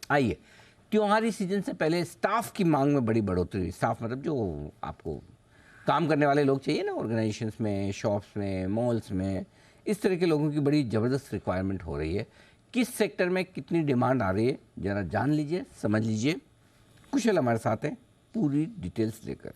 आइए, त्योहारी सीजन से पहले स्टाफ की मांग में बड़ी बढ़ोतरी हुई। स्टाफ मतलब जो आपको काम करने वाले लोग चाहिए ना, ऑर्गेनाइजेशंस में, शॉप्स में, मॉल्स में, इस तरह के लोगों की बड़ी ज़बरदस्त रिक्वायरमेंट हो रही है। किस सेक्टर में कितनी डिमांड आ रही है, ज़रा जान लीजिए, समझ लीजिए। कुशल हमारे साथ हैं पूरी डिटेल्स लेकर।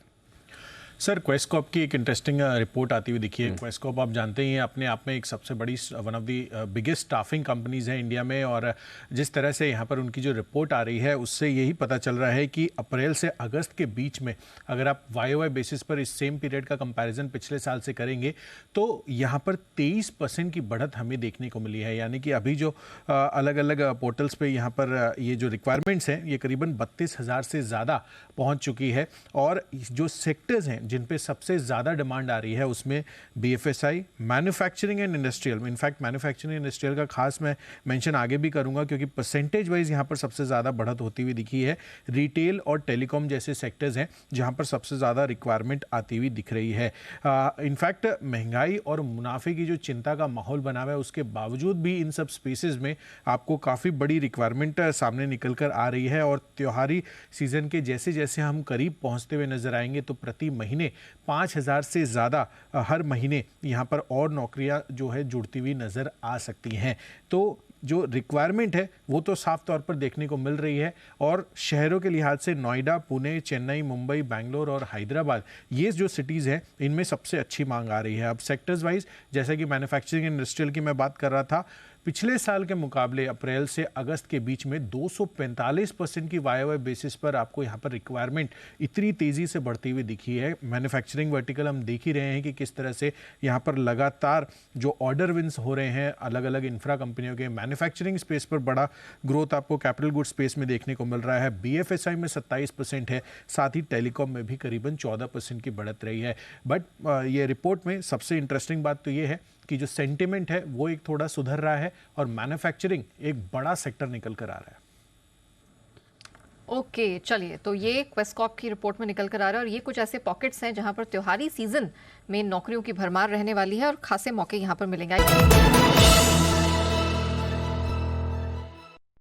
सर, क्वेस्कॉप की एक इंटरेस्टिंग रिपोर्ट आती हुई दिखी है। क्वेस्कॉप आप जानते ही हैं, अपने आप में एक सबसे बड़ी, one of the biggest staffing companies है इंडिया में। और जिस तरह से यहाँ पर उनकी जो रिपोर्ट आ रही है, उससे यही पता चल रहा है कि अप्रैल से अगस्त के बीच में अगर आप YOY बेसिस पर इस सेम पीरियड का कंपैरिजन पिछले साल से करेंगे तो यहाँ पर 23% की बढ़त हमें देखने को मिली है। यानी कि अभी जो अलग अलग पोर्टल्स पे यहाँ पर ये जो रिक्वायरमेंट्स हैं, ये करीबन 32,000 से ज़्यादा पहुँच चुकी है। और जो सेक्टर्स हैं जिन पे सबसे ज़्यादा डिमांड आ रही है, उसमें BFSI, manufacturing and industrial, in fact manufacturing industrial का खास मैं मेंशन आगे भी करूंगा क्योंकि परसेंटेज वाइज यहाँ पर सबसे ज़्यादा बढ़त होती हुई दिखी है। रिटेल और टेलीकॉम जैसे सेक्टर्स हैं जहाँ पर सबसे ज़्यादा रिक्वायरमेंट आती हुई दिख रही है। इनफैक्ट महंगाई और मुनाफे की जो चिंता का माहौल बना हुआ है, उसके बावजूद भी इन सब स्पेसेस में आपको काफ़ी बड़ी रिक्वायरमेंट सामने निकल कर आ रही है। और त्योहारी सीजन के जैसे जैसे हम करीब पहुँचते हुए नजर आएंगे तो प्रति महीने 5,000 से ज़्यादा हर महीने यहाँ पर और नौकरियाँ जो है जुड़ती हुई नज़र आ सकती हैं। तो जो रिक्वायरमेंट है वो तो साफ तौर पर देखने को मिल रही है। और शहरों के लिहाज से नोएडा, पुणे, चेन्नई, मुंबई, बैंगलोर और हैदराबाद, ये जो सिटीज़ हैं इनमें सबसे अच्छी मांग आ रही है। अब सेक्टर्स वाइज, जैसा कि मैन्युफैक्चरिंग इंडस्ट्रियल की मैं बात कर रहा था, पिछले साल के मुकाबले अप्रैल से अगस्त के बीच में 245% की YOY बेसिस पर आपको यहाँ पर रिक्वायरमेंट इतनी तेज़ी से बढ़ती हुई दिखी है। मैन्युफैक्चरिंग वर्टिकल हम देख ही रहे हैं कि किस तरह से यहाँ पर लगातार जो ऑर्डर विंस हो रहे हैं अलग अलग इंफ्रा कंपनियों के। मैन्युफैक्चरिंग स्पेस पर बड़ा ग्रोथ आपको कैपिटल गुड स्पेस में देखने को मिल रहा है। BFSI में 27% है, साथ ही टेलीकॉम में भी करीबन 14% की बढ़त रही है। बट ये रिपोर्ट में सबसे इंटरेस्टिंग बात तो ये है कि जो सेंटिमेंट है वो एक थोड़ा सुधर रहा है और मैन्युफैक्चरिंग एक बड़ा सेक्टर निकल कर आ रहा है। ओके, चलिए, तो ये क्वेस्कॉप की रिपोर्ट में निकल कर आ रहा है और ये कुछ ऐसे पॉकेट्स हैं जहां पर त्योहारी सीजन में नौकरियों की भरमार रहने वाली है और खासे मौके यहां पर मिलेंगे।